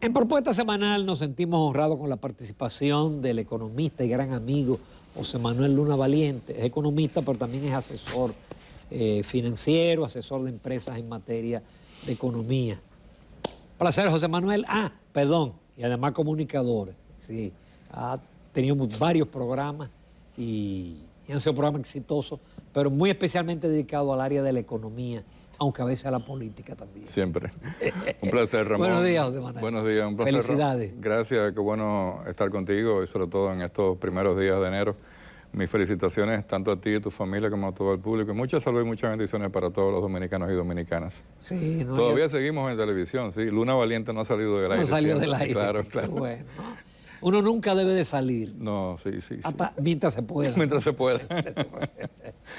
En Propuesta Semanal nos sentimos honrados con la participación del economista y gran amigo José Manuel Luna Valiente. Es economista, pero también es asesor financiero, asesor de empresas en materia de economía. Placer, José Manuel. Perdón, y además comunicador. Sí, ha tenido varios programas y han sido programas exitosos, pero muy especialmente dedicados al área de la economía, aunque a veces a la política también. Siempre. Un placer, Ramón. Buenos días, José Manuel. Buenos días, un placer. Felicidades. Gracias, qué bueno estar contigo y sobre todo en estos primeros días de enero. Mis felicitaciones tanto a ti y a tu familia como a todo el público. Y mucha salud y muchas bendiciones para todos los dominicanos y dominicanas. Sí, no, todavía seguimos en televisión, sí. Luna Valiente no ha salido del aire. No salió siempre. del aire. Claro, claro. Qué bueno. Uno nunca debe de salir. No, sí. Hasta mientras se pueda. Mientras se pueda.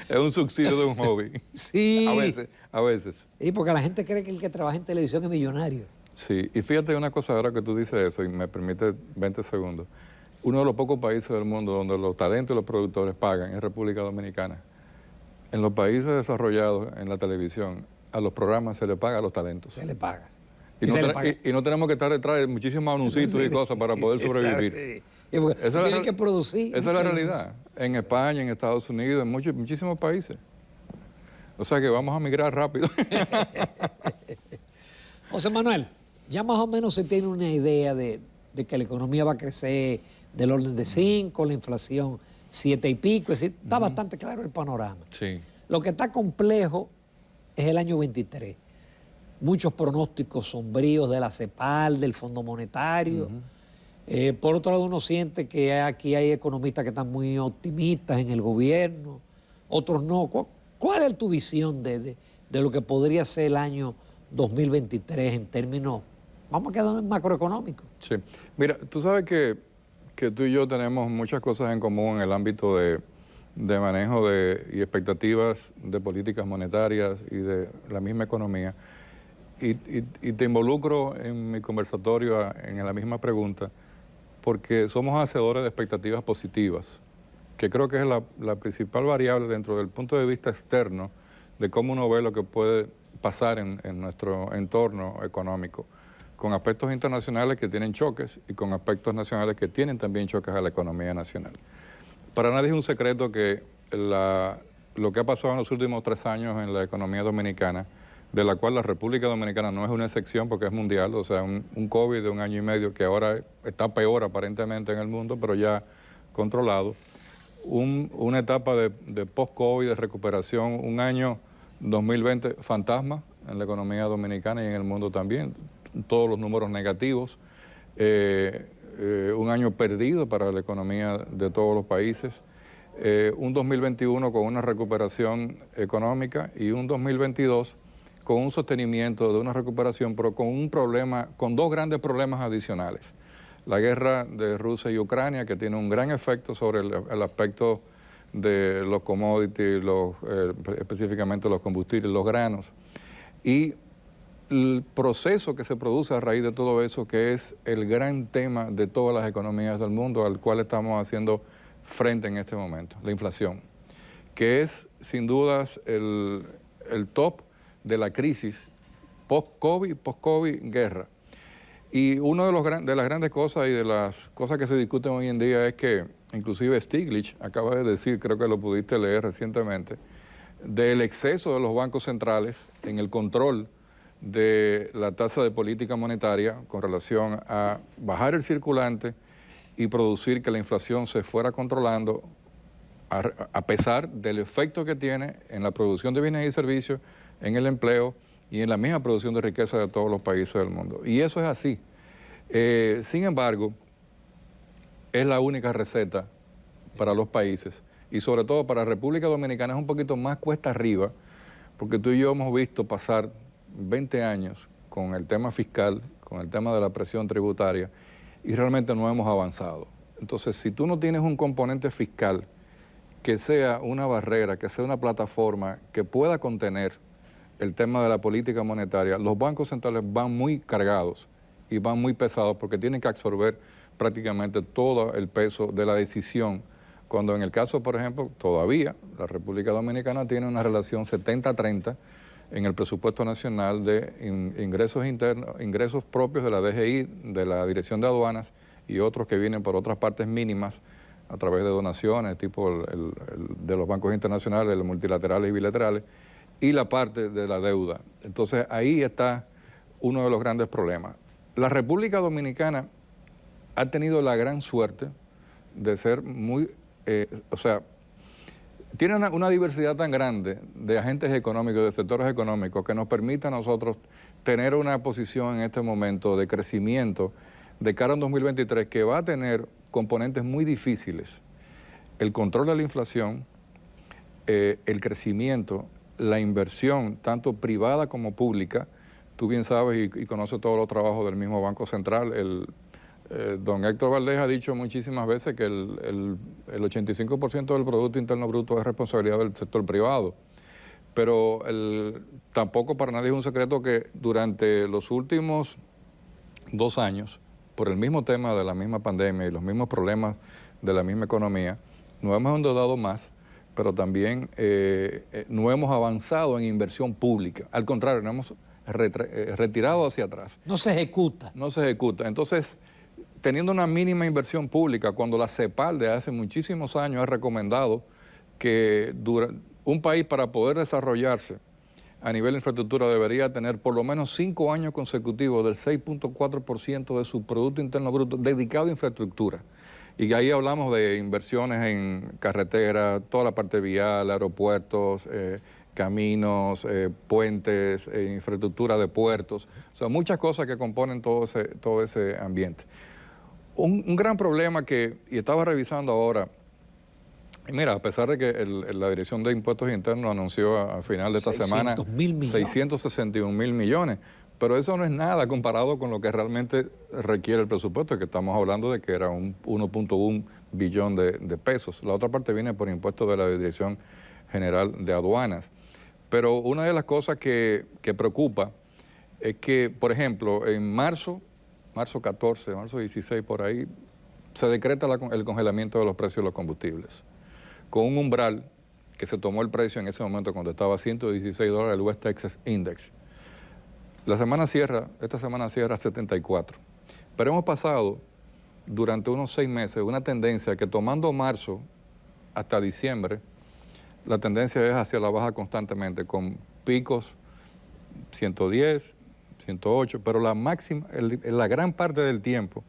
Es un subsidio de un hobby. Sí. A veces. Y porque la gente cree que el que trabaja en televisión es millonario. Sí, y fíjate una cosa ahora que tú dices eso, y me permite 20 segundos. Uno de los pocos países del mundo donde los talentos y los productores pagan es República Dominicana. En los países desarrollados, en la televisión, a los programas se le paga a los talentos. Se le paga. Y no tenemos que estar detrás de muchísimos anuncios y cosas para poder sobrevivir. Tienen que producir. Esa es la realidad. En España, en Estados Unidos, en muchísimos países. O sea que vamos a migrar rápido. José Manuel, ya más o menos se tiene una idea de que la economía va a crecer del orden de 5, la inflación 7 y pico, es decir, está bastante claro el panorama. Sí. Lo que está complejo es el año 23. Muchos pronósticos sombríos de la CEPAL, del Fondo Monetario. Por otro lado, uno siente que aquí hay economistas que están muy optimistas en el gobierno, otros no. ¿Cuál es tu visión de lo que podría ser el año 2023 en términos, vamos a quedarnos en macroeconómico? Sí. Mira, tú sabes que tú y yo tenemos muchas cosas en común en el ámbito de manejo y expectativas de políticas monetarias y de la misma economía. Y te involucro en mi conversatorio en la misma pregunta porque somos hacedores de expectativas positivas, que creo que es la principal variable dentro del punto de vista externo de cómo uno ve lo que puede pasar en nuestro entorno económico, con aspectos internacionales que tienen choques y con aspectos nacionales que tienen también choques a la economía nacional. Para nadie es un secreto que lo que ha pasado en los últimos 3 años en la economía dominicana, de la cual la República Dominicana no es una excepción porque es mundial, o sea, un COVID de 1 año y medio que ahora está peor aparentemente en el mundo, pero ya controlado, una etapa de post-COVID, de recuperación, un año 2020 fantasma en la economía dominicana y en el mundo también, todos los números negativos, un año perdido para la economía de todos los países, un 2021 con una recuperación económica y un 2022 con un sostenimiento de una recuperación, pero con un problema, con 2 grandes problemas adicionales. La guerra de Rusia y Ucrania, que tiene un gran efecto sobre el aspecto de los commodities, específicamente los combustibles, los granos, y el proceso que se produce a raíz de todo eso, que es el gran tema de todas las economías del mundo, al cual estamos haciendo frente en este momento, la inflación, que es sin dudas el top de la crisis post-COVID, guerra. Y una de las grandes cosas y de las cosas que se discuten hoy en día es que inclusive Stiglitz acaba de decir, creo que lo pudiste leer recientemente, del exceso de los bancos centrales en el control de la tasa de política monetaria con relación a bajar el circulante y producir que la inflación se fuera controlando a pesar del efecto que tiene en la producción de bienes y servicios, en el empleo y en la misma producción de riqueza de todos los países del mundo. Y eso es así. Sin embargo, es la única receta para los países y sobre todo para República Dominicana es un poquito más cuesta arriba, porque tú y yo hemos visto pasar 20 años con el tema fiscal, con el tema de la presión tributaria y realmente no hemos avanzado. Entonces, si tú no tienes un componente fiscal que sea una barrera, que sea una plataforma que pueda contener el tema de la política monetaria, los bancos centrales van muy cargados y van muy pesados porque tienen que absorber prácticamente todo el peso de la decisión, cuando en el caso, por ejemplo, todavía la República Dominicana tiene una relación 70-30 en el presupuesto nacional de ingresos internos, ingresos propios de la DGI, de la Dirección de Aduanas y otros que vienen por otras partes mínimas a través de donaciones, tipo de los bancos internacionales, los multilaterales y bilaterales, y la parte de la deuda. Entonces ahí está uno de los grandes problemas. La República Dominicana ha tenido la gran suerte de ser muy, tiene una diversidad tan grande de agentes económicos, de sectores económicos, que nos permite a nosotros tener una posición en este momento de crecimiento de cara a un 2023 que va a tener componentes muy difíciles. El control de la inflación, el crecimiento, la inversión, tanto privada como pública. Tú bien sabes y conoces todos los trabajos del mismo Banco Central. Don Héctor Valdés ha dicho muchísimas veces que el 85% del Producto Interno Bruto es responsabilidad del sector privado. Pero tampoco para nadie es un secreto que durante los últimos 2 años, por el mismo tema de la misma pandemia y los mismos problemas de la misma economía, nos hemos endeudado más, pero también no hemos avanzado en inversión pública. Al contrario, nos hemos retirado hacia atrás. No se ejecuta. No se ejecuta. Entonces, teniendo una mínima inversión pública, cuando la CEPAL de hace muchísimos años ha recomendado que un país para poder desarrollarse a nivel de infraestructura debería tener por lo menos 5 años consecutivos del 6.4% de su Producto Interno Bruto dedicado a infraestructura. Y ahí hablamos de inversiones en carretera, toda la parte vial, aeropuertos, caminos, puentes, infraestructura de puertos, o sea, muchas cosas que componen todo ese ambiente. Un gran problema y estaba revisando ahora, y mira, a pesar de que la Dirección de Impuestos Internos anunció a final de esta semana 661.000 millones, pero eso no es nada comparado con lo que realmente requiere el presupuesto, que estamos hablando de que era un 1.1 billón de pesos. La otra parte viene por impuestos de la Dirección General de Aduanas. Pero una de las cosas que preocupa es que, por ejemplo, en marzo 14, marzo 16, por ahí, se decreta el congelamiento de los precios de los combustibles, con un umbral que se tomó el precio en ese momento cuando estaba a $116 el West Texas Index. Esta semana cierra a 74. Pero hemos pasado durante unos 6 meses una tendencia que, tomando marzo hasta diciembre, la tendencia es hacia la baja constantemente, con picos 110, 108, pero la máxima, la gran parte del tiempo,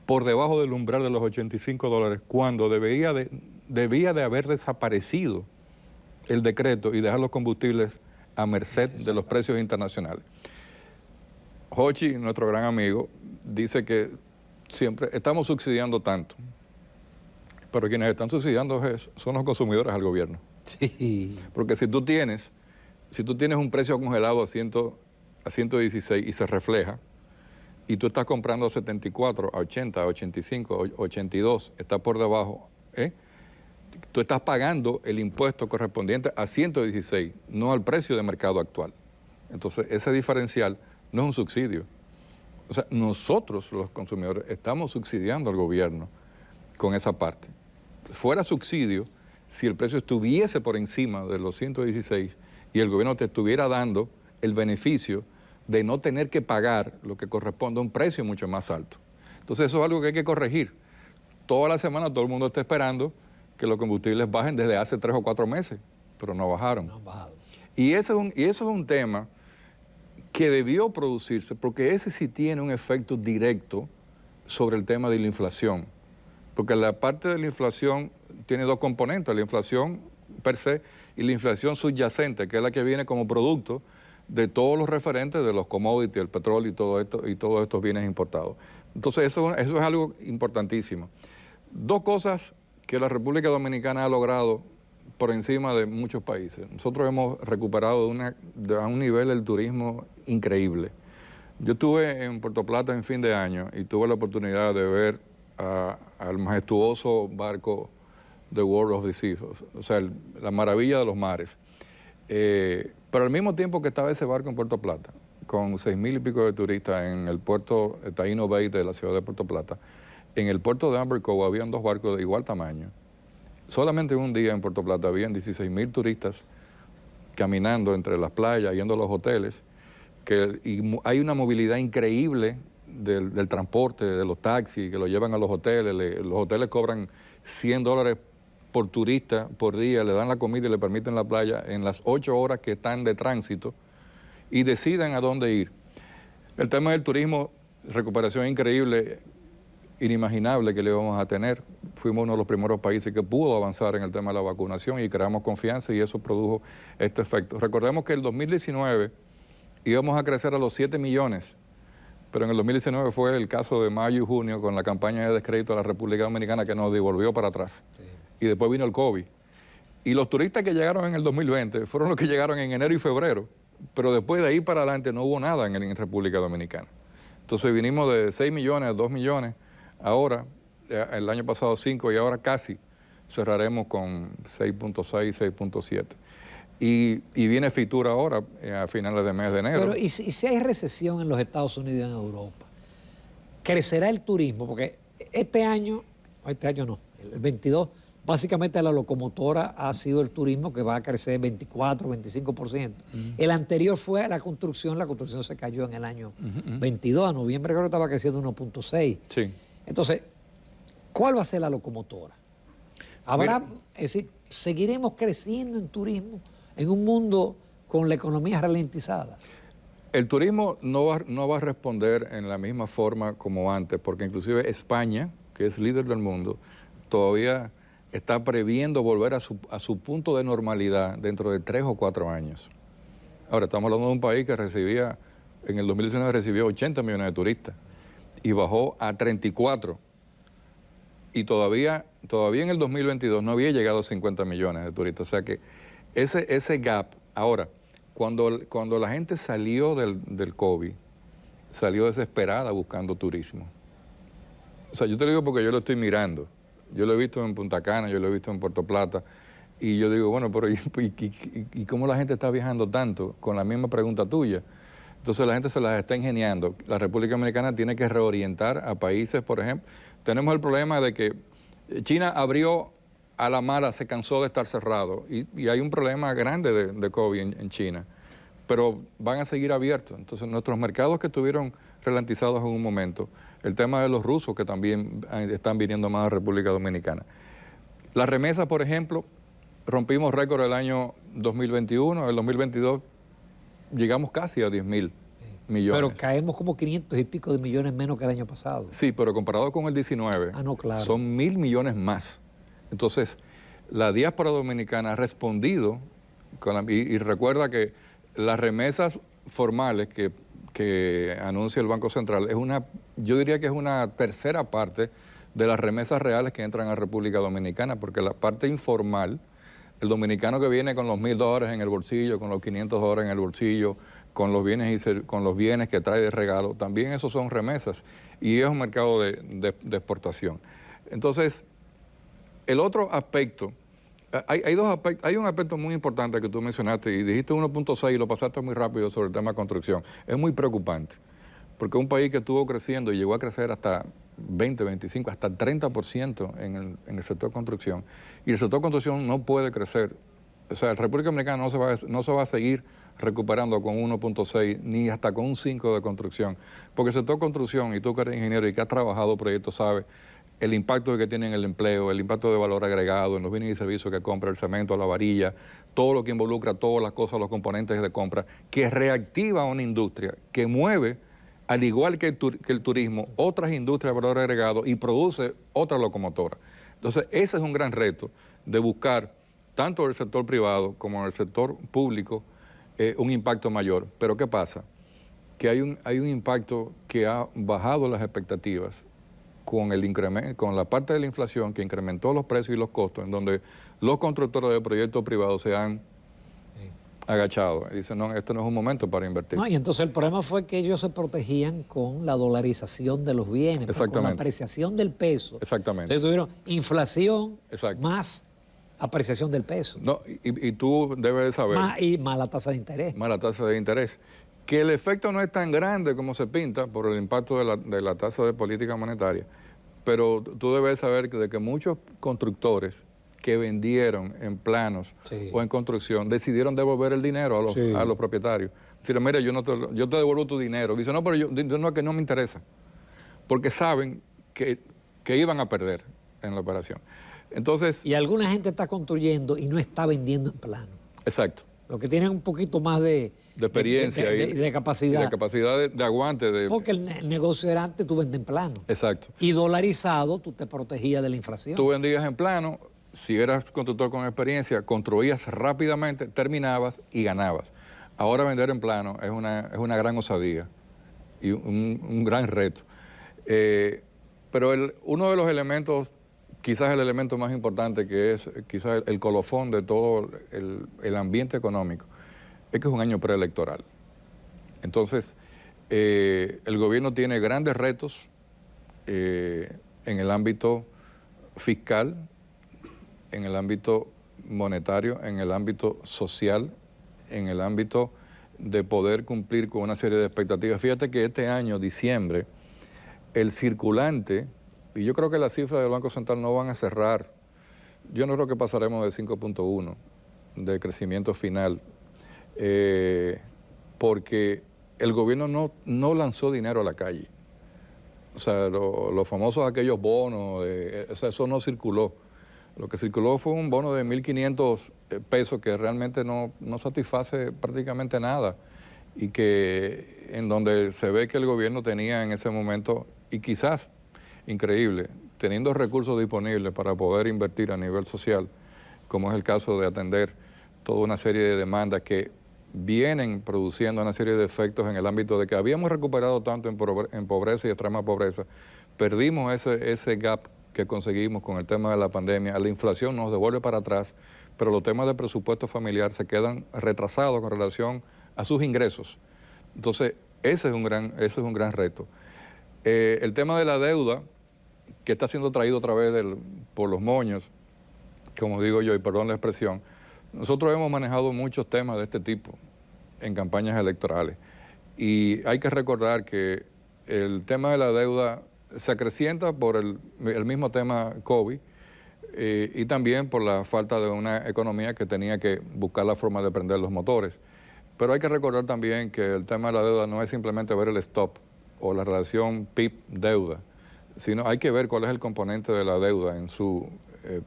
por debajo del umbral de los $85, cuando debía de haber desaparecido el decreto y dejar los combustibles a merced de los precios internacionales. Hochi, nuestro gran amigo, dice que siempre estamos subsidiando tanto, pero quienes están subsidiando son los consumidores al gobierno. Sí. Porque si tú tienes un precio congelado a 116 y se refleja, y tú estás comprando a 74, a 80, a 85, a 82, está por debajo, tú estás pagando el impuesto correspondiente a 116, no al precio de mercado actual. Entonces, ese diferencial no es un subsidio. O sea, nosotros los consumidores estamos subsidiando al gobierno con esa parte. Fuera subsidio, si el precio estuviese por encima de los 116 y el gobierno te estuviera dando el beneficio de no tener que pagar lo que corresponde a un precio mucho más alto. Entonces eso es algo que hay que corregir. Toda la semana todo el mundo está esperando que los combustibles bajen desde hace 3 o 4 meses, pero no bajaron. No han bajado. Y eso es un tema que debió producirse, porque ese sí tiene un efecto directo sobre el tema de la inflación. Porque la parte de la inflación tiene 2 componentes, la inflación per se y la inflación subyacente, que es la que viene como producto de todos los referentes de los commodities, el petróleo y todos estos bienes importados. Entonces eso es algo importantísimo. 2 cosas que la República Dominicana ha logrado por encima de muchos países. Nosotros hemos recuperado a un nivel el turismo increíble. Yo estuve en Puerto Plata en fin de año y tuve la oportunidad de ver al majestuoso barco The World of the Seas, o sea, la maravilla de los mares. Pero al mismo tiempo que estaba ese barco en Puerto Plata, con 6.000 y pico de turistas en el puerto Taino Bay de la ciudad de Puerto Plata, en el puerto de Amber Cove habían 2 barcos de igual tamaño. Solamente un día en Puerto Plata habían 16.000 turistas caminando entre las playas, yendo a los hoteles, hay una movilidad increíble del transporte, de los taxis que lo llevan a los hoteles. Los hoteles cobran $100 por turista por día, le dan la comida y le permiten la playa en las 8 horas que están de tránsito y deciden a dónde ir. El tema del turismo, recuperación increíble, inimaginable que le íbamos a tener. Fuimos uno de los primeros países que pudo avanzar en el tema de la vacunación y creamos confianza y eso produjo este efecto. Recordemos que el 2019 íbamos a crecer a los 7 millones, pero en el 2019 fue el caso de mayo y junio con la campaña de descrédito a la República Dominicana que nos devolvió para atrás. Sí. Y después vino el COVID. Y los turistas que llegaron en el 2020 fueron los que llegaron en enero y febrero, pero después de ahí para adelante no hubo nada en República Dominicana. Entonces vinimos de 6 millones, 2 millones, ahora, el año pasado 5 y ahora casi cerraremos con 6.6, 6.7. Y viene Fitur ahora, a finales de mes de enero. Pero ¿y si hay recesión en los Estados Unidos y en Europa? ¿Crecerá el turismo? Porque este año no, el 22, básicamente la locomotora ha sido el turismo que va a crecer 24, 25%. El anterior fue la construcción se cayó en el año 22, a noviembre creo que estaba creciendo 1.6. Sí. Entonces, ¿cuál va a ser la locomotora? Es decir, ¿seguiremos creciendo en turismo en un mundo con la economía ralentizada? El turismo no va a responder en la misma forma como antes, porque inclusive España, que es líder del mundo, todavía está previendo volver a su punto de normalidad dentro de 3 o 4 años. Ahora, estamos hablando de un país que en el 2019 recibió 80 millones de turistas y bajó a 34. Y todavía en el 2022 no había llegado a 50 millones de turistas. O sea que ese gap, ahora, cuando la gente salió del COVID, salió desesperada buscando turismo. O sea, yo te lo digo porque yo lo estoy mirando. Yo lo he visto en Punta Cana, yo lo he visto en Puerto Plata, y yo digo, bueno, pero ¿y cómo la gente está viajando tanto? Con la misma pregunta tuya. Entonces la gente se las está ingeniando. La República Dominicana tiene que reorientar a países, por ejemplo. Tenemos el problema de que China abrió a la mala, se cansó de estar cerrado, y hay un problema grande de COVID en China, pero van a seguir abiertos. Entonces nuestros mercados que estuvieron ralentizados en un momento, el tema de los rusos que también están viniendo más a República Dominicana. Las remesas, por ejemplo, rompimos récord el año 2021, el 2022 llegamos casi a 10.000 millones. Pero caemos como 500 y pico de millones menos que el año pasado. Sí, pero comparado con el 19, claro, son 1.000 millones más. Entonces, la diáspora dominicana ha respondido, y recuerda que las remesas formales que anuncia el Banco Central yo diría que es una tercera parte de las remesas reales que entran a República Dominicana, porque la parte informal, el dominicano que viene con los $1.000 en el bolsillo, con los $500 en el bolsillo, con los bienes que trae de regalo, también esos son remesas y es un mercado de exportación. Entonces, el otro aspecto, hay dos aspectos, hay un aspecto muy importante que tú mencionaste y dijiste 1.6 y lo pasaste muy rápido sobre el tema de construcción. Es muy preocupante, porque un país que estuvo creciendo y llegó a crecer hasta 20, 25, hasta 30% en el sector construcción, y el sector construcción no puede crecer. O sea, la República Dominicana no se va a seguir recuperando con 1.6 ni hasta con un 5 de construcción, porque el sector construcción, y tú que eres ingeniero y que has trabajado proyectos, sabes el impacto que tiene en el empleo, el impacto de valor agregado en los bienes y servicios que compra, el cemento, la varilla, todo lo que involucra, todas las cosas, los componentes de compra, que reactiva una industria, que mueve, al igual que el turismo, otras industrias de valor agregado y produce otra locomotora. Entonces, ese es un gran reto de buscar, tanto en el sector privado como en el sector público, un impacto mayor. Pero ¿qué pasa? Que hay un impacto que ha bajado las expectativas con el incremento, con la parte de la inflación que incrementó los precios y los costos, en donde los constructores de proyectos privados se han agachado. Y dicen, no, esto no es un momento para invertir. No, y entonces el problema fue que ellos se protegían con la dolarización de los bienes, con la apreciación del peso. Exactamente. Entonces tuvieron inflación más apreciación del peso. No, y tú debes de saber. Más la tasa de interés. Más la tasa de interés. Que el efecto no es tan grande como se pinta por el impacto de la tasa de política monetaria, pero tú debes saber de que muchos constructores que vendieron en planos o en construcción decidieron devolver el dinero a los propietarios. Decirle, mira, yo te devuelvo tu dinero. Dice, no, pero yo no, que no me interesa. Porque saben que iban a perder en la operación. Entonces, y alguna gente está construyendo y no está vendiendo en plano. Exacto. Los que tienen un poquito más de experiencia de capacidad. De capacidad de aguante. Porque el negocio era antes, tú vendes en plano. Exacto. Y dolarizado, tú te protegías de la inflación. Tú vendías en plano, si eras constructor con experiencia, construías rápidamente, terminabas y ganabas. Ahora vender en plano es una gran osadía y un gran reto. Pero uno de los elementos, quizás el elemento más importante, que es quizás el colofón de todo el ambiente económico, es que es un año preelectoral. Entonces, el gobierno tiene grandes retos en el ámbito fiscal, en el ámbito monetario, en el ámbito social, en el ámbito de poder cumplir con una serie de expectativas. Fíjate que este año, diciembre, el circulante, y yo creo que las cifras del Banco Central no van a cerrar, yo no creo que pasaremos de 5.1 de crecimiento final, porque el gobierno no lanzó dinero a la calle. O sea, los famosos aquellos bonos, o sea, eso no circuló. Lo que circuló fue un bono de 1.500 pesos que realmente no satisface prácticamente nada y que en donde se ve que el gobierno tenía en ese momento, y quizás, increíble, teniendo recursos disponibles para poder invertir a nivel social, como es el caso de atender toda una serie de demandas que vienen produciendo una serie de efectos en el ámbito de que habíamos recuperado tanto en pobreza y extrema pobreza, perdimos ese gap que conseguimos con el tema de la pandemia, la inflación nos devuelve para atrás, pero los temas de presupuesto familiar se quedan retrasados con relación a sus ingresos. Entonces, ese es un gran reto. El tema de la deuda, que está siendo traído otra vez por los moños, como digo yo, y perdón la expresión, nosotros hemos manejado muchos temas de este tipo en campañas electorales. Y hay que recordar que el tema de la deuda se acrecienta por el mismo tema COVID y también por la falta de una economía que tenía que buscar la forma de prender los motores. Pero hay que recordar también que el tema de la deuda no es simplemente ver el stop o la relación PIB-deuda, sino hay que ver cuál es el componente de la deuda en su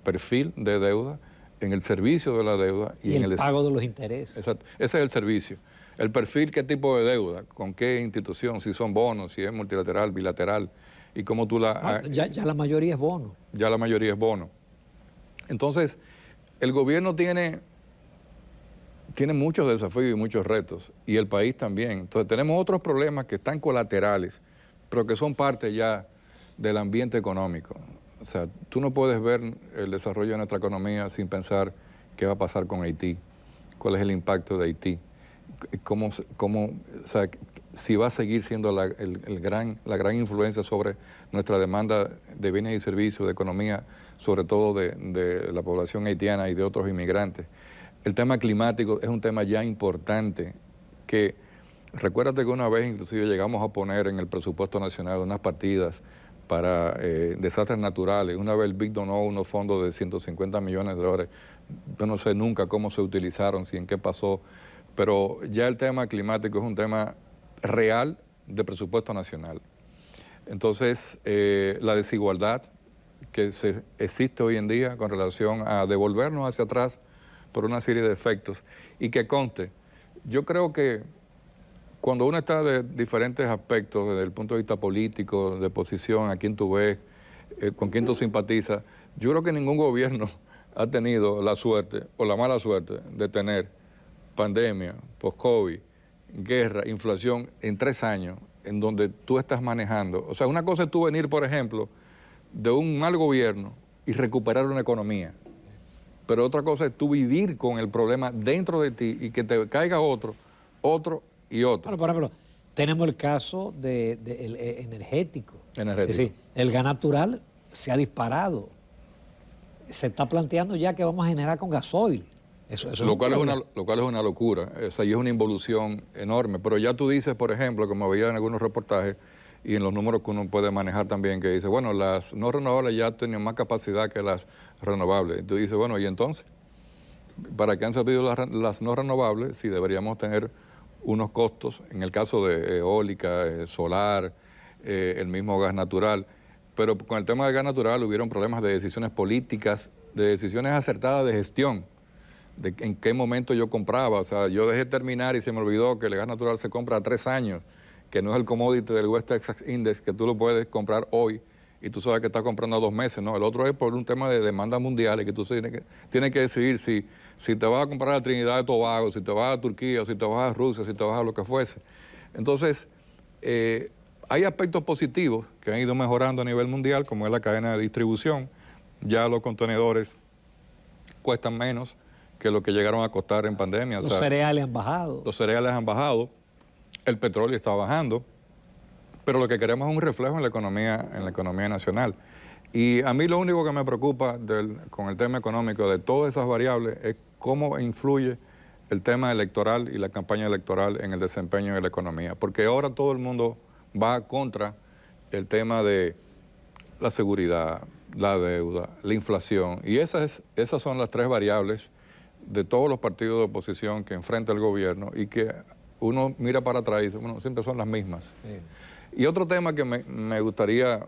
perfil de deuda, en el servicio de la deuda y en el pago de los intereses. Exacto. Ese es el servicio. El perfil, qué tipo de deuda, con qué institución, si son bonos, si es multilateral, bilateral, y cómo tú la... ya la mayoría es bono. Ya la mayoría es bono. Entonces, el gobierno tiene muchos desafíos y muchos retos, y el país también. Entonces, tenemos otros problemas que están colaterales, pero que son parte ya del ambiente económico. O sea, tú no puedes ver el desarrollo de nuestra economía sin pensar qué va a pasar con Haití, cuál es el impacto de Haití, cómo o sea, si va a seguir siendo la gran influencia sobre nuestra demanda de bienes y servicios, de economía, sobre todo de la población haitiana y de otros inmigrantes. El tema climático es un tema ya importante que, recuérdate que una vez inclusive llegamos a poner en el presupuesto nacional unas partidas para desastres naturales. Una vez el BIC donó unos fondos de 150 millones de dólares. Yo no sé nunca cómo se utilizaron, si en qué pasó, pero ya el tema climático es un tema real de presupuesto nacional. Entonces, la desigualdad que existe hoy en día con relación a devolvernos hacia atrás por una serie de efectos. Y que conste, yo creo que cuando uno está de diferentes aspectos, desde el punto de vista político, de posición, a quién tú ves, con quién tú simpatizas, yo creo que ningún gobierno ha tenido la suerte o la mala suerte de tener pandemia, post-COVID, guerra, inflación en 3 años, en donde tú estás manejando. O sea, una cosa es tú venir, por ejemplo, de un mal gobierno y recuperar una economía. Pero otra cosa es tú vivir con el problema dentro de ti y que te caiga otro y otro. Bueno, por ejemplo, tenemos el caso del energético. Energético. Es decir, el gas natural se ha disparado. Se está planteando ya que vamos a generar con gasoil. Lo cual es una locura. O sea, y es una involución enorme. Pero ya tú dices, por ejemplo, como veía en algunos reportajes, y en los números que uno puede manejar también, que dice, bueno, las no renovables ya tienen más capacidad que las renovables. Entonces dice, bueno, ¿y entonces? ¿Para qué han servido las no renovables si deberíamos tener unos costos, en el caso de eólica, solar, el mismo gas natural? Pero con el tema del gas natural hubieron problemas de decisiones políticas, de decisiones acertadas de gestión, de en qué momento yo compraba. O sea, yo dejé terminar y se me olvidó que el gas natural se compra a 3 años, que no es el commodity del West Texas Index, que tú lo puedes comprar hoy y tú sabes que estás comprando a 2 meses, ¿no? El otro es por un tema de demanda mundial y que tú tienes que decidir si te vas a comprar a Trinidad y Tobago, si te vas a Turquía, o si te vas a Rusia, si te vas a lo que fuese. Entonces, hay aspectos positivos que han ido mejorando a nivel mundial, como es la cadena de distribución. Ya los contenedores cuestan menos que lo que llegaron a costar en pandemia. Los cereales han bajado. Los cereales han bajado, el petróleo está bajando, pero lo que queremos es un reflejo en la economía nacional. Y a mí lo único que me preocupa con el tema económico de todas esas variables es cómo influye el tema electoral y la campaña electoral en el desempeño de la economía. Porque ahora todo el mundo va contra el tema de la seguridad, la deuda, la inflación. Y esas son las 3 variables de todos los partidos de oposición que enfrenta el gobierno y que uno mira para atrás y dice, bueno, siempre son las mismas. Sí. Y otro tema que me gustaría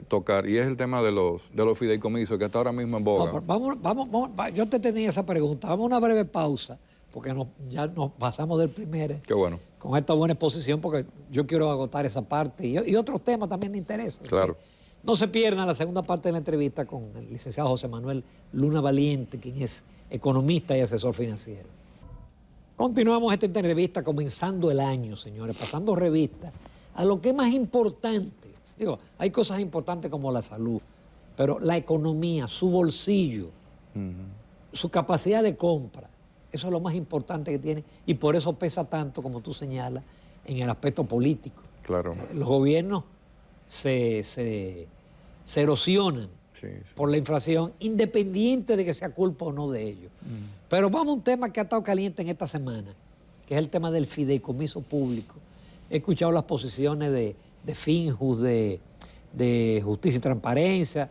tocar, y es el tema de los fideicomisos, que está ahora mismo en boga. No, vamos, yo te tenía esa pregunta. Vamos a una breve pausa, porque ya nos pasamos del primer. Qué bueno. Con esta buena exposición, porque yo quiero agotar esa parte y otros temas también de interés. Claro. No se pierdan la segunda parte de la entrevista con el licenciado José Manuel Luna Valiente, quien es economista y asesor financiero. Continuamos esta entrevista comenzando el año, señores, pasando revista a lo que es más importante. Digo, hay cosas importantes como la salud, pero la economía, su bolsillo, su capacidad de compra, eso es lo más importante que tiene y por eso pesa tanto, como tú señalas, en el aspecto político. Claro. Los gobiernos se erosionan por la inflación, independiente de que sea culpa o no de ellos. Pero vamos a un tema que ha estado caliente en esta semana, que es el tema del fideicomiso público. He escuchado las posiciones de Finjus, de Justicia y Transparencia,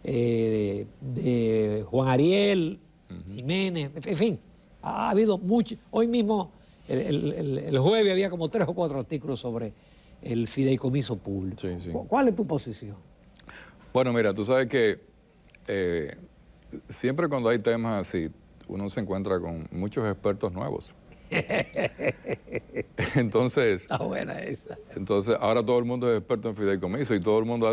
de Juan Ariel, Jiménez, en fin, ha habido mucho. Hoy mismo, el jueves, había como 3 o 4 artículos sobre el fideicomiso público. Sí, sí. ¿Cuál es tu posición? Bueno, mira, tú sabes que siempre cuando hay temas así, uno se encuentra con muchos expertos nuevos. Entonces, está buena esa. Entonces, ahora todo el mundo es experto en fideicomiso y todo el mundo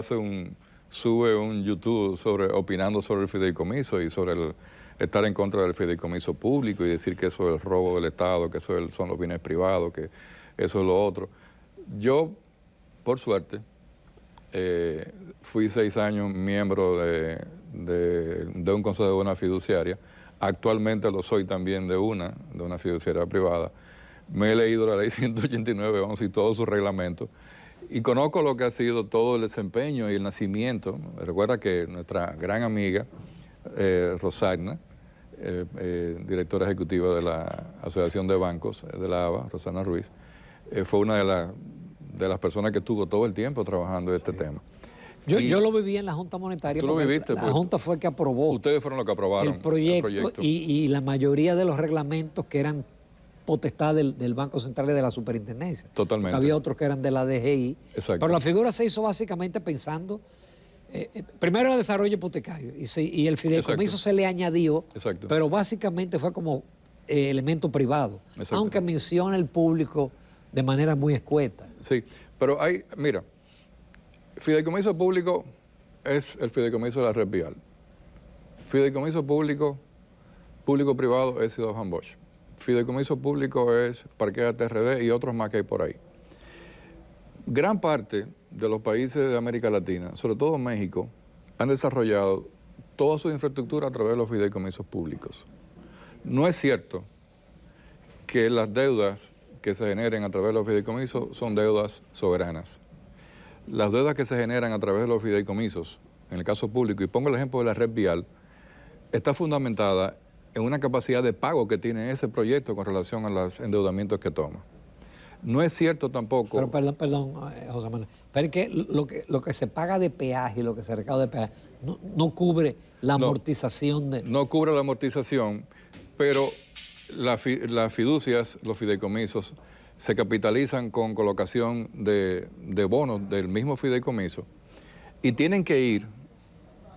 sube un YouTube opinando sobre el fideicomiso y sobre estar en contra del fideicomiso público y decir que eso es el robo del Estado, que eso son los bienes privados, que eso es lo otro. Yo, por suerte, fui 6 años miembro de un consejo de una fiduciaria. Actualmente lo soy también de una fiduciaria privada. Me he leído la ley 189-11 y todo su reglamento y conozco lo que ha sido todo el desempeño y el nacimiento. Recuerda que nuestra gran amiga Rosagna, directora ejecutiva de la Asociación de Bancos de la ABA, Rosana Ruiz, fue una de las personas que estuvo todo el tiempo trabajando en este tema. Yo lo viví en la Junta Monetaria. ¿Tú lo viviste? La Junta fue que aprobó. Ustedes fueron los que aprobaron el proyecto. Y la mayoría de los reglamentos que eran potestad del Banco Central y de la Superintendencia. Totalmente. Porque había otros que eran de la DGI. Exacto. Pero la figura se hizo básicamente pensando, primero el desarrollo hipotecario y el fideicomiso se le añadió, pero básicamente fue como elemento privado, aunque menciona el público de manera muy escueta. Sí, pero mira, fideicomiso público es el fideicomiso de la red vial. Fideicomiso público-privado es Ciudad Juan Bosch. Fideicomiso público es Parquea TRD y otros más que hay por ahí. Gran parte de los países de América Latina, sobre todo México, han desarrollado toda su infraestructura a través de los fideicomisos públicos. No es cierto que las deudas que se generen a través de los fideicomisos son deudas soberanas. Las deudas que se generan a través de los fideicomisos, en el caso público, y pongo el ejemplo de la red vial, está fundamentada en una capacidad de pago que tiene ese proyecto con relación a los endeudamientos que toma. No es cierto tampoco... Pero perdón, José Manuel, pero es que lo que se paga de peaje y lo que se recauda de peaje no cubre la amortización de... No cubre la amortización, pero las fiducias, los fideicomisos, se capitalizan con colocación de bonos del mismo fideicomiso y tienen que ir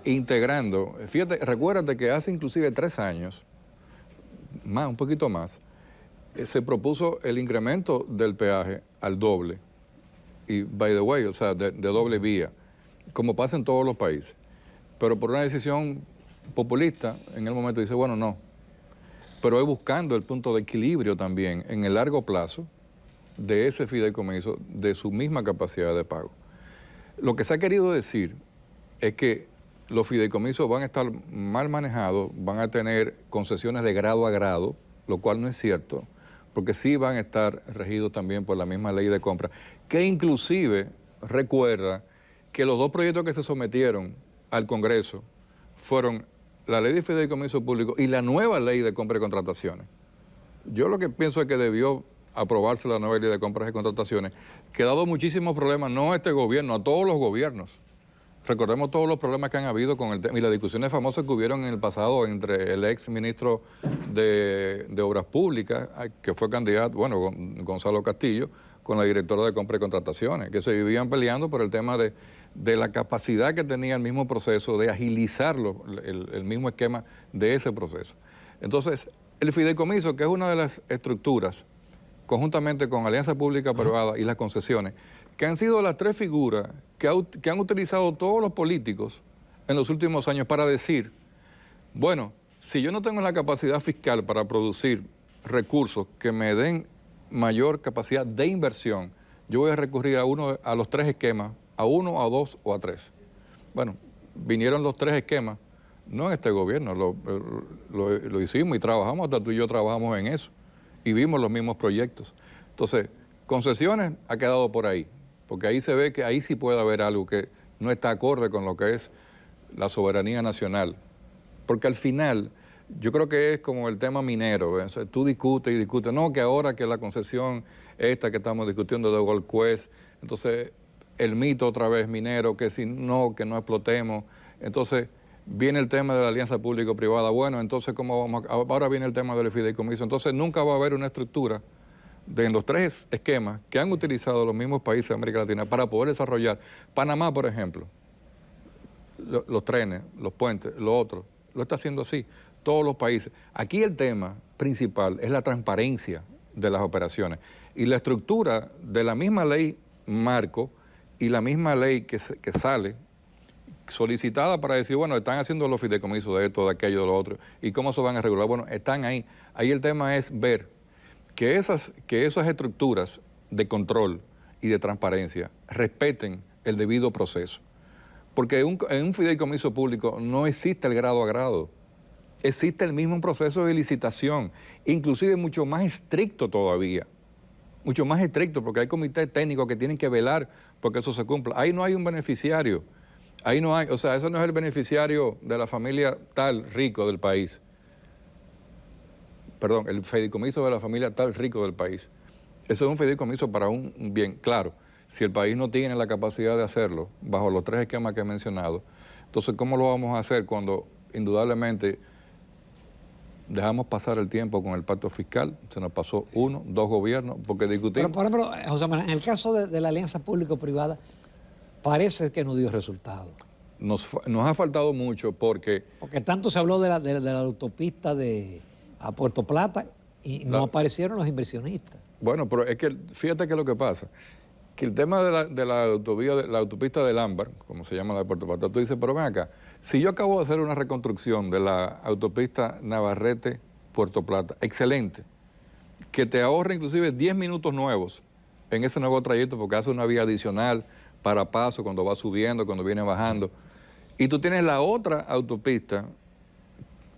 integrando. Fíjate, recuérdate que hace inclusive 3 años, un poquito más, se propuso el incremento del peaje al doble. Y, by the way, o sea, de doble vía, como pasa en todos los países. Pero por una decisión populista, en el momento dice, bueno, no. Pero es buscando el punto de equilibrio también, en el largo plazo, de ese fideicomiso, de su misma capacidad de pago. Lo que se ha querido decir es que los fideicomisos van a estar mal manejados, van a tener concesiones de grado a grado, lo cual no es cierto, porque sí van a estar regidos también por la misma ley de compra, que inclusive recuerda que los 2 proyectos que se sometieron al Congreso fueron la ley de fideicomiso público y la nueva ley de compra y contrataciones. Yo lo que pienso es que debió aprobarse la nueva ley de compras y contrataciones, que ha dado muchísimos problemas, no a este gobierno, a todos los gobiernos. Recordemos todos los problemas que han habido con el tema y las discusiones famosas que hubieron en el pasado entre el ex ministro de Obras Públicas, que fue candidato, bueno, Gonzalo Castillo, con la directora de compra y contrataciones, que se vivían peleando por el tema de la capacidad que tenía el mismo proceso de agilizarlo, el mismo esquema de ese proceso. Entonces, el fideicomiso, que es una de las estructuras, conjuntamente con Alianza Pública-Privada y las concesiones, que han sido las 3 figuras que han utilizado todos los políticos en los últimos años para decir, bueno, si yo no tengo la capacidad fiscal para producir recursos que me den mayor capacidad de inversión, yo voy a recurrir a los 3 esquemas, a 1, a 2 o a 3. Bueno, vinieron los 3 esquemas, no en este gobierno, lo hicimos y trabajamos, hasta tú y yo trabajamos en eso, y vimos los mismos proyectos. Entonces, concesiones ha quedado por ahí, porque ahí se ve que ahí sí puede haber algo que no está acorde con lo que es la soberanía nacional. Porque al final, yo creo que es como el tema minero, ¿ves? O sea, tú discutes y discutes, no, que ahora que la concesión esta que estamos discutiendo de Gold Quest, entonces el mito otra vez minero, que si no, que no explotemos, entonces viene el tema de la alianza público-privada, bueno, entonces ¿cómo vamos ahora viene el tema del fideicomiso, entonces nunca va a haber una estructura en los 3 esquemas que han utilizado los mismos países de América Latina para poder desarrollar. Panamá, por ejemplo, los trenes, los puentes, lo otro, lo está haciendo así, todos los países. Aquí el tema principal es la transparencia de las operaciones y la estructura de la misma ley marco y la misma ley que sale solicitada para decir, bueno, están haciendo los fideicomisos de esto, de aquello, de lo otro, y cómo se van a regular. Bueno, están ahí. Ahí el tema es ver que esas estructuras de control y de transparencia respeten el debido proceso. Porque en un fideicomiso público no existe el grado a grado, existe el mismo proceso de licitación, inclusive mucho más estricto todavía, mucho más estricto, porque hay comités técnicos que tienen que velar porque eso se cumpla. Ahí no hay un beneficiario, ahí no hay, o sea, eso no es el beneficiario de la familia tal rico del país. Perdón, el fideicomiso de la familia tal rico del país. Eso es un fideicomiso para un bien. Claro, si el país no tiene la capacidad de hacerlo, bajo los 3 esquemas que he mencionado, entonces, ¿cómo lo vamos a hacer cuando indudablemente dejamos pasar el tiempo con el pacto fiscal? Se nos pasó 1, 2 gobiernos, porque discutimos... Pero, por ejemplo, José Manuel, en el caso de la alianza público-privada, parece que no dio resultado. Nos ha faltado mucho porque... Porque tanto se habló de la autopista a Puerto Plata y no aparecieron los inversionistas. Bueno, pero es que fíjate que lo que pasa, que el tema de la autovía, la autopista del Ámbar, como se llama la de Puerto Plata, tú dices, pero ven acá, si yo acabo de hacer una reconstrucción de la autopista Navarrete-Puerto Plata, excelente, que te ahorra inclusive 10 minutos nuevos en ese nuevo trayecto porque hace una vía adicional para paso cuando va subiendo, cuando viene bajando, y tú tienes la otra autopista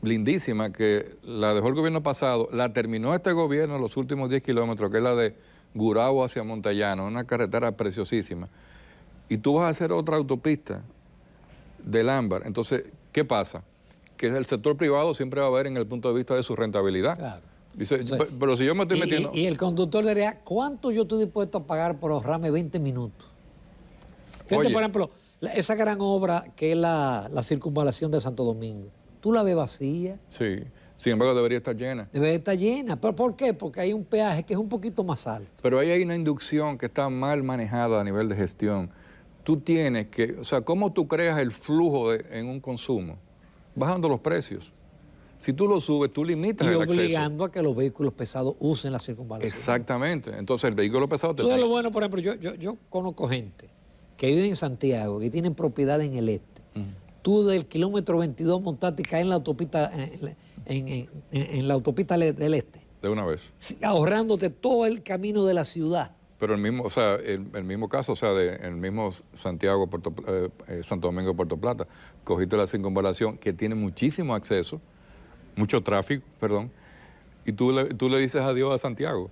lindísima que la dejó el gobierno pasado, la terminó este gobierno los últimos 10 kilómetros, que es la de Gurabo hacia Montellano, una carretera preciosísima. Y tú vas a hacer otra autopista del Ámbar. Entonces, ¿qué pasa? Que el sector privado siempre va a ver en el punto de vista de su rentabilidad. Claro. Dice, O sea, pero si yo me estoy metiendo... Y el conductor diría, ¿cuánto yo estoy dispuesto a pagar por ahorrarme 20 minutos? Fíjate, Oye. por ejemplo, esa gran obra que es la circunvalación de Santo Domingo. ¿Tú la ves vacía? Sí, sin embargo debería estar llena. Debe de estar llena. ¿Pero por qué? Porque hay un peaje que es un poquito más alto. Pero ahí hay una inducción que está mal manejada a nivel de gestión. Tú tienes que, o sea, ¿cómo tú creas el flujo en un consumo? Bajando los precios. Si tú lo subes, tú limitas Y el acceso. obligando a que los vehículos pesados usen la circunvalación. Exactamente. Entonces el vehículo pesado te Todo lo bueno, por ejemplo, yo conozco gente que vive en Santiago, que tienen propiedad en el este. Tú del kilómetro 22 montaste y caes en la autopista, en la autopista del este, de una vez. ahorrándote todo el camino de la ciudad. Pero el mismo, o sea, el mismo caso, o sea, el mismo Santiago, Santo Domingo, Puerto Plata, cogiste la circunvalación que tiene muchísimo acceso, mucho tráfico, perdón, y tú le dices adiós a Santiago.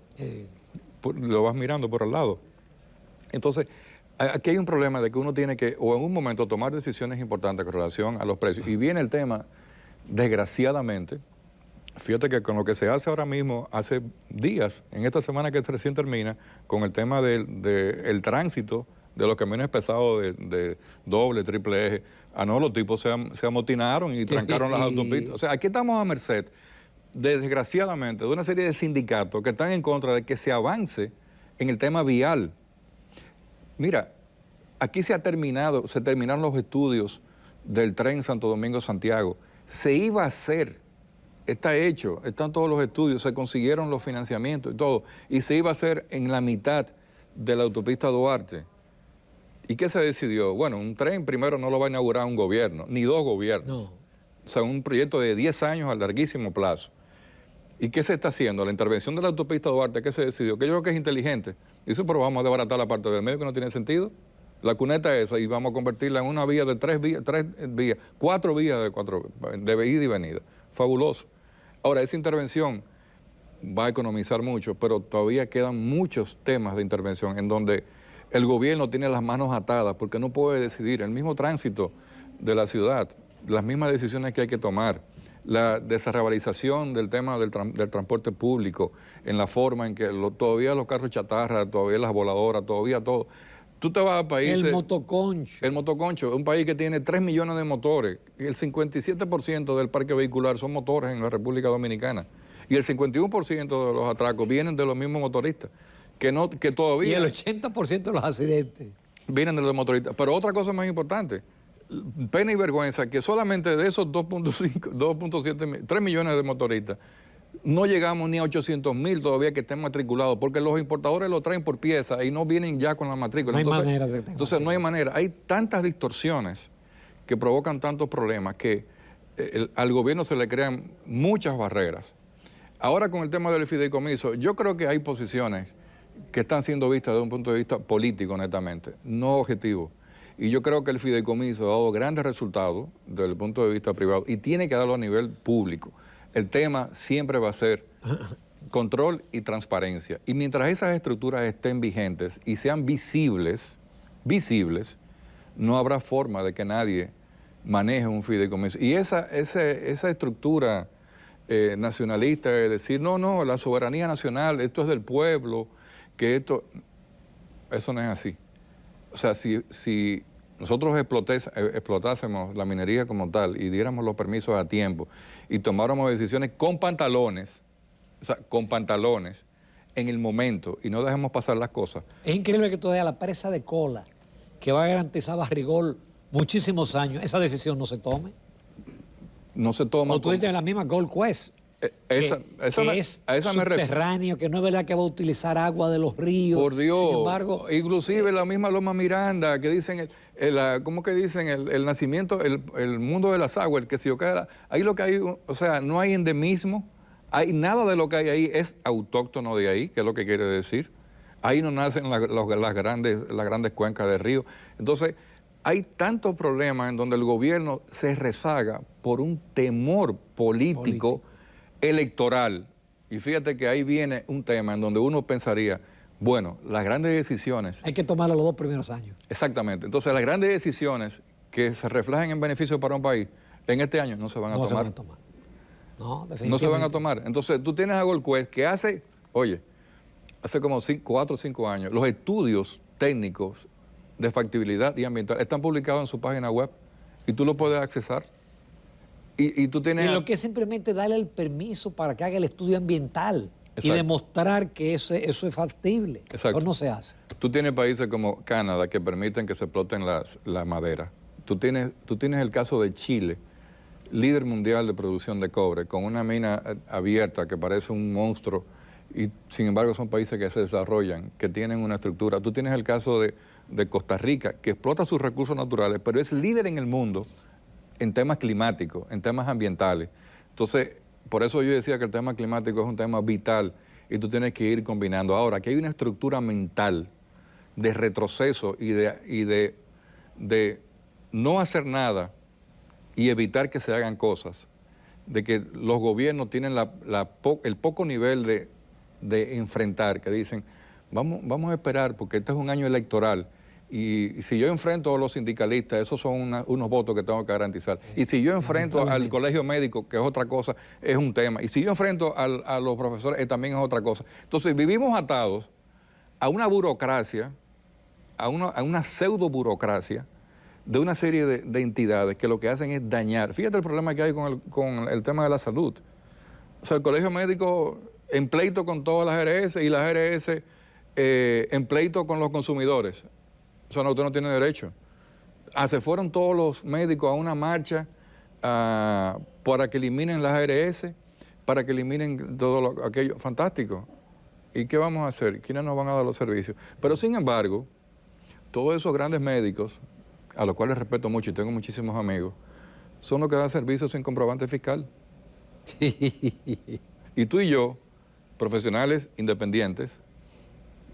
Lo vas mirando por al lado. Entonces, aquí hay un problema de que uno tiene que, o en un momento, tomar decisiones importantes con relación a los precios. Y viene el tema, desgraciadamente, fíjate que con lo que se hace ahora mismo, hace días, en esta semana que recién termina, con el tema del tránsito de los camiones pesados de doble, triple eje, los tipos se amotinaron y trancaron las autopistas. O sea, aquí estamos a merced, desgraciadamente, de una serie de sindicatos que están en contra de que se avance en el tema vial. Mira, aquí se terminaron los estudios del tren Santo Domingo-Santiago. Se iba a hacer, está hecho, están todos los estudios, se consiguieron los financiamientos y todo, y se iba a hacer en la mitad de la autopista Duarte. ¿Y qué se decidió? Bueno, un tren primero no lo va a inaugurar un gobierno, ni dos gobiernos. No. O sea, un proyecto de 10 años a larguísimo plazo. ¿Y qué se está haciendo? La intervención de la autopista Duarte, ¿qué se decidió? Que yo creo que es inteligente. Dice, pero vamos a desbaratar la parte del medio que no tiene sentido. La cuneta esa y vamos a convertirla en una vía de 4 vías de ida y venida. Fabuloso. Ahora, esa intervención va a economizar mucho, pero todavía quedan muchos temas de intervención en donde el gobierno tiene las manos atadas porque no puede decidir. El mismo tránsito de la ciudad, las mismas decisiones que hay que tomar, la desarrabalización del tema del transporte público, en la forma en que todavía los carros chatarra, todavía las voladoras, todavía todo. Tú te vas a países... El motoconcho. El motoconcho, un país que tiene 3 millones de motores, y el 57% del parque vehicular son motores en la República Dominicana, y el 51% de los atracos vienen de los mismos motoristas, que todavía... Y el 80% de los accidentes vienen de los motoristas. Pero otra cosa más importante, pena y vergüenza, que solamente de esos 3 millones de motoristas, no llegamos ni a 800,000 todavía que estén matriculados, porque los importadores lo traen por pieza y no vienen ya con la matrícula. No hay manera de que entonces no hay manera. Hay tantas distorsiones que provocan tantos problemas que al gobierno se le crean muchas barreras. Ahora con el tema del fideicomiso, yo creo que hay posiciones que están siendo vistas desde un punto de vista político, netamente, no objetivo. Y yo creo que el fideicomiso ha dado grandes resultados desde el punto de vista privado y tiene que darlo a nivel público. El tema siempre va a ser control y transparencia. Y mientras esas estructuras estén vigentes y sean visibles, no habrá forma de que nadie maneje un fideicomiso. Y esa estructura nacionalista de decir, no, la soberanía nacional, esto es del pueblo, eso no es así. O sea, si nosotros explotásemos la minería como tal y diéramos los permisos a tiempo y tomáramos decisiones con pantalones, en el momento y no dejemos pasar las cosas. Es increíble que todavía la presa de Cola, que va a garantizar Barrigol muchísimos años, esa decisión no se tome. No se toma. O tú dices la misma Gold Quest. Es subterráneo, que no es verdad que va a utilizar agua de los ríos. Por Dios. Sin embargo, inclusive la misma Loma Miranda, que dicen, ¿cómo que dicen? El nacimiento, el mundo de las aguas, el que si yo cae, ahí lo que hay, o sea, no hay endemismo, nada de lo que hay ahí es autóctono de ahí, que es lo que quiere decir. Ahí no nacen las grandes cuencas de río. Entonces, hay tantos problemas en donde el gobierno se rezaga por un temor político electoral. Y fíjate que ahí viene un tema en donde uno pensaría, bueno, las grandes decisiones... Hay que tomarlas los 2 primeros años. Exactamente. Entonces, las grandes decisiones que se reflejan en beneficio para un país, en este año no se van a tomar. No, No se definitivamente. van a tomar. Entonces, tú tienes a Goldquest que hace como 4 o 5 años, los estudios técnicos de factibilidad y ambiental están publicados en su página web y tú lo puedes accesar. Y tú tienes... Y lo que es simplemente darle el permiso para que haga el estudio ambiental y Exacto. demostrar que eso es factible. Exacto. Pero no se hace. Tú tienes países como Canadá que permiten que se exploten la madera. Tú tienes el caso de Chile, líder mundial de producción de cobre, con una mina abierta que parece un monstruo, y sin embargo son países que se desarrollan, que tienen una estructura. Tú tienes el caso de Costa Rica, que explota sus recursos naturales, pero es líder en el mundo en temas climáticos, en temas ambientales. Entonces, por eso yo decía que el tema climático es un tema vital y tú tienes que ir combinando. Ahora, que hay una estructura mental de retroceso y de no hacer nada y evitar que se hagan cosas, de que los gobiernos tienen el poco nivel de enfrentar, que dicen, vamos a esperar porque este es un año electoral y si yo enfrento a los sindicalistas, esos son unos votos que tengo que garantizar. Y si yo enfrento al colegio médico, que es otra cosa, es un tema. Y si yo enfrento a los profesores, también es otra cosa. Entonces vivimos atados a una burocracia, a una pseudo burocracia de una serie de entidades que lo que hacen es dañar. Fíjate el problema que hay con el tema de la salud. O sea, el colegio médico en pleito con todas las ARS y las ARS en pleito con los consumidores. O sea, no, usted no tiene derecho. Se fueron todos los médicos a una marcha para que eliminen las ARS, para que eliminen todo aquello. Fantástico. ¿Y qué vamos a hacer? ¿Quiénes nos van a dar los servicios? Pero sin embargo, todos esos grandes médicos, a los cuales respeto mucho y tengo muchísimos amigos, son los que dan servicios sin comprobante fiscal. Y tú y yo, profesionales independientes,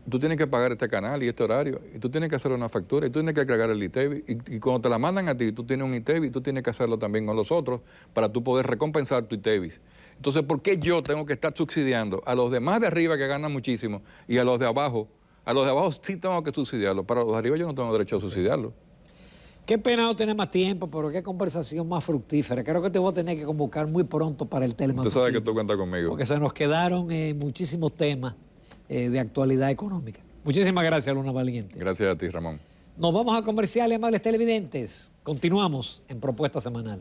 tú tienes que pagar este canal y este horario, y tú tienes que hacer una factura, y tú tienes que agregar el ITEVI, y cuando te la mandan a ti, tú tienes un ITEVI, tú tienes que hacerlo también con los otros para tú poder recompensar tu ITEVI. Entonces, ¿por qué yo tengo que estar subsidiando a los demás de arriba que ganan muchísimo y a los de abajo? A los de abajo sí tengo que subsidiarlos, pero a los de arriba yo no tengo derecho a subsidiarlos. Qué pena no tener más tiempo, pero qué conversación más fructífera. Creo que te voy a tener que convocar muy pronto para el tema. Tú sabes que tú cuentas conmigo. Porque se nos quedaron muchísimos temas de actualidad económica. Muchísimas gracias, Luna Valiente. Gracias a ti, Ramón. Nos vamos a comercial, amables televidentes. Continuamos en Propuesta Semanal.